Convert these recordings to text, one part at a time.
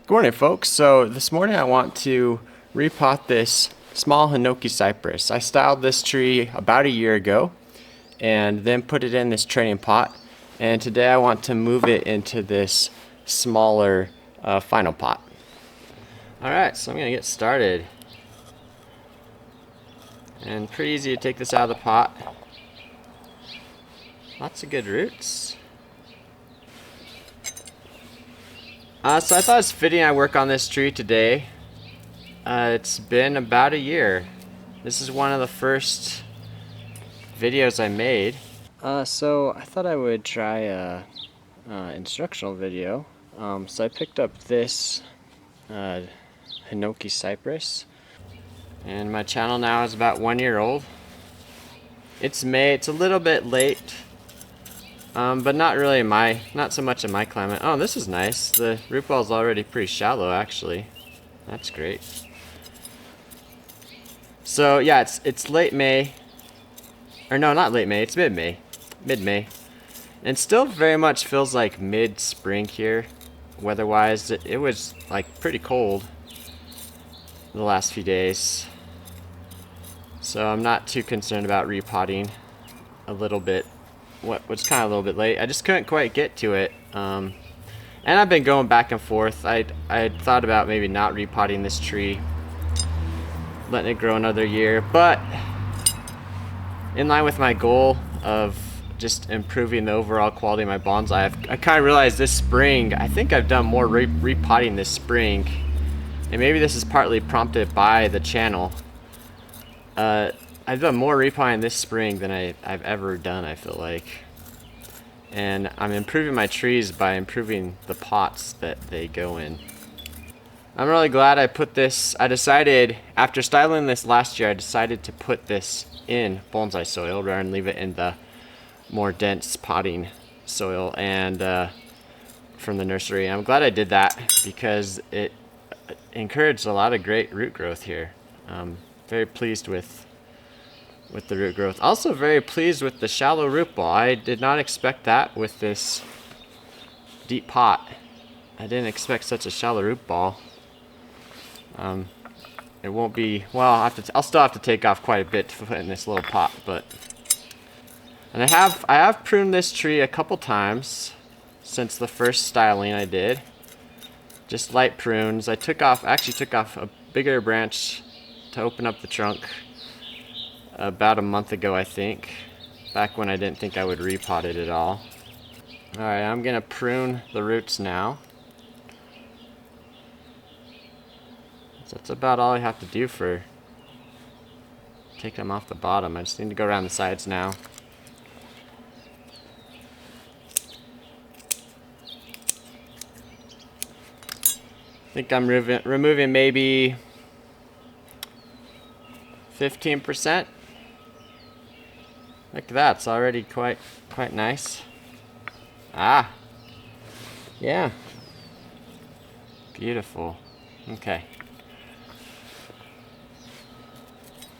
Good morning, folks. So this morning I want to repot this small Hinoki cypress. I styled this tree about a year ago and then put it in this training pot, and today I want to move it into this smaller final pot. Alright, so I'm going to get started. And pretty easy to take this out of the pot. Lots of good roots. So I thought it's fitting I work on this tree today. It's been about a year. This is one of the first videos I made. So I thought I would try a instructional video. So I picked up this Hinoki Cypress, and my channel now is about 1 year old. It's May. It's a little bit late. But not really not so much in my climate. Oh, this is nice. The root ball is already pretty shallow, actually. That's great. So yeah, it's late May, or no, not late May. It's mid-May, and still very much feels like mid-spring here, weather-wise. It was like pretty cold the last few days, so I'm not too concerned about repotting. A little bit. What was kind of a little bit late. I just couldn't quite get to it, and I've been going back and forth. I thought about maybe not repotting this tree, letting it grow another year, but in line with my goal of just improving the overall quality of my bonsai, I kind of realized this spring, I think I've done more repotting this spring, and maybe this is partly prompted by the channel. I've done more repotting this spring than I've ever done, I feel like. And I'm improving my trees by improving the pots that they go in. I'm really glad I put this, I decided, after styling this last year, I decided to put this in bonsai soil rather than leave it in the more dense potting soil and from the nursery. And I'm glad I did that because it encouraged a lot of great root growth here. Very pleased with the root growth. Also very pleased with the shallow root ball. I did not expect that with this deep pot. I didn't expect such a shallow root ball. It won't be, well, I'll still have to take off quite a bit to put in this little pot, but, and I have pruned this tree a couple times since the first styling I did. Just light prunes. I actually took off a bigger branch to open up the trunk about a month ago, I think, back when I didn't think I would repot it at all. Alright, I'm gonna prune the roots now. So that's about all I have to do for taking them off the bottom. I just need to go around the sides now. I think I'm removing maybe 15%. Look at that, it's already quite nice. Ah, yeah, beautiful. Okay,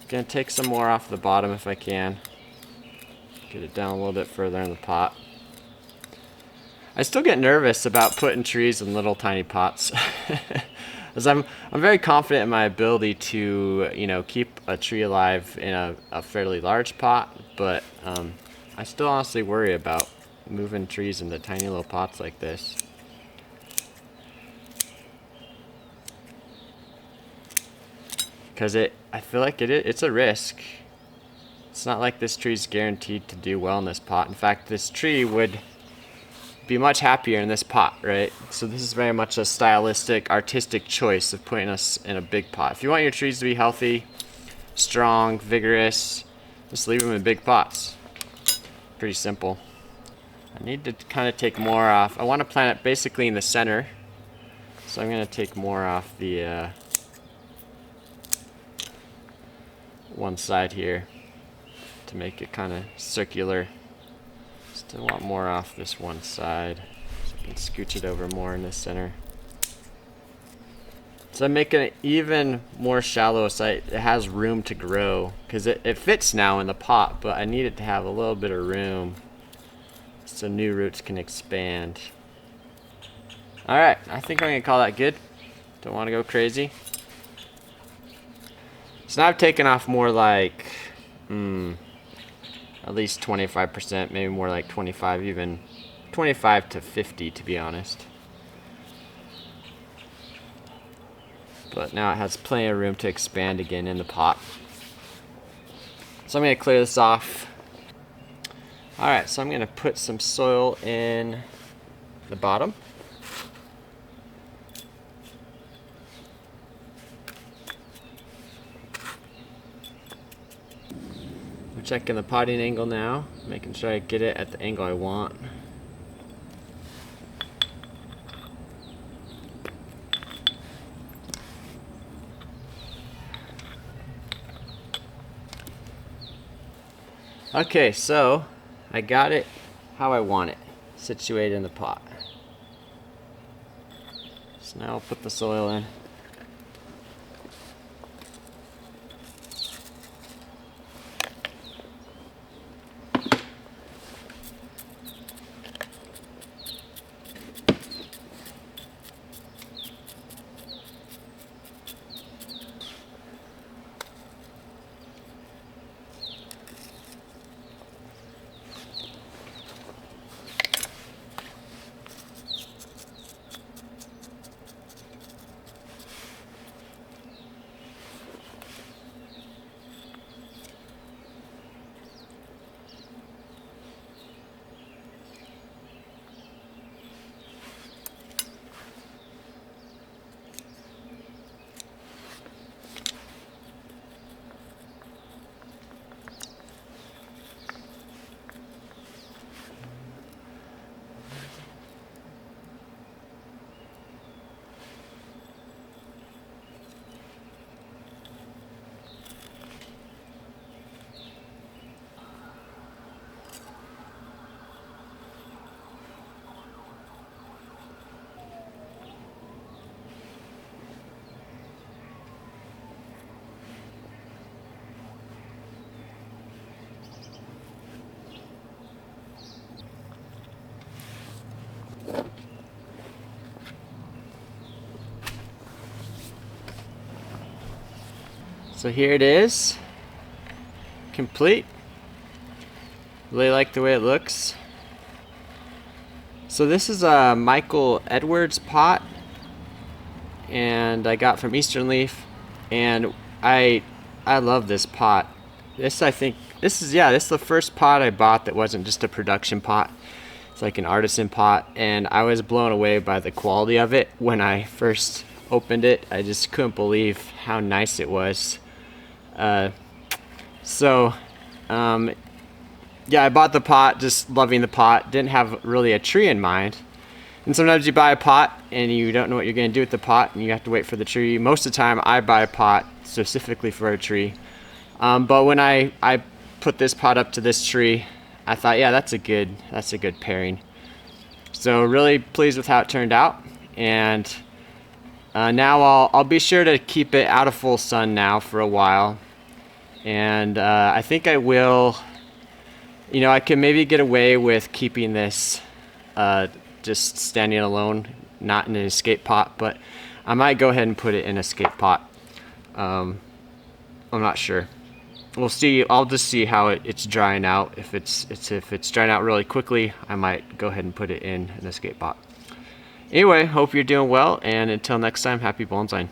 gonna take some more off the bottom if I can. Get it down a little bit further in the pot. I still get nervous about putting trees in little tiny pots. Because I'm very confident in my ability to, you know, keep a tree alive in a fairly large pot, but I still honestly worry about moving trees into tiny little pots like this. Because I feel like it's a risk. It's not like this tree's guaranteed to do well in this pot. In fact, this tree would be much happier in this pot, right? So this is very much a stylistic, artistic choice of putting us in a big pot. If you want your trees to be healthy, strong, vigorous, just leave them in big pots. Pretty simple. I need to kind of take more off. I want to plant it basically in the center, so I'm going to take more off the one side here to make it kind of circular. Still want more off this one side, so I can scooch it over more in the center. So I'm making it even more shallow so it has room to grow, because it fits now in the pot, but I need it to have a little bit of room so new roots can expand. Alright, I think I'm going to call that good. Don't want to go crazy. So now I've taken off more like, at least 25%, maybe more like 25, even 25 to 50 to be honest. But now it has plenty of room to expand again in the pot. So I'm going to clear this off. Alright, so I'm going to put some soil in the bottom. I'm checking the potting angle now, making sure I get it at the angle I want. Okay, so I got it how I want it, situated in the pot. So now I'll put the soil in. So here it is, complete. Really like the way it looks. So this is a Mikel Edwards pot, and I got from Eastern Leaf, and I love this pot. This is the first pot I bought that wasn't just a production pot. It's like an artisan pot, and I was blown away by the quality of it when I first opened it. I just couldn't believe how nice it was. Yeah, I bought the pot, just loving the pot. Didn't have really a tree in mind. And sometimes you buy a pot and you don't know what you're going to do with the pot, and you have to wait for the tree. Most of the time I buy a pot specifically for a tree. But when I put this pot up to this tree, I thought, yeah, that's a good pairing. So really pleased with how it turned out. And now I'll be sure to keep it out of full sun now for a while. And I think I will, I can maybe get away with keeping this just standing alone, not in an escape pot, but I might go ahead and put it in a escape pot. I'm not sure. We'll see. I'll just see how it's drying out. If it's drying out really quickly, I might go ahead and put it in an escape pot. Anyway, hope you're doing well, and until next time, happy bonsaiing.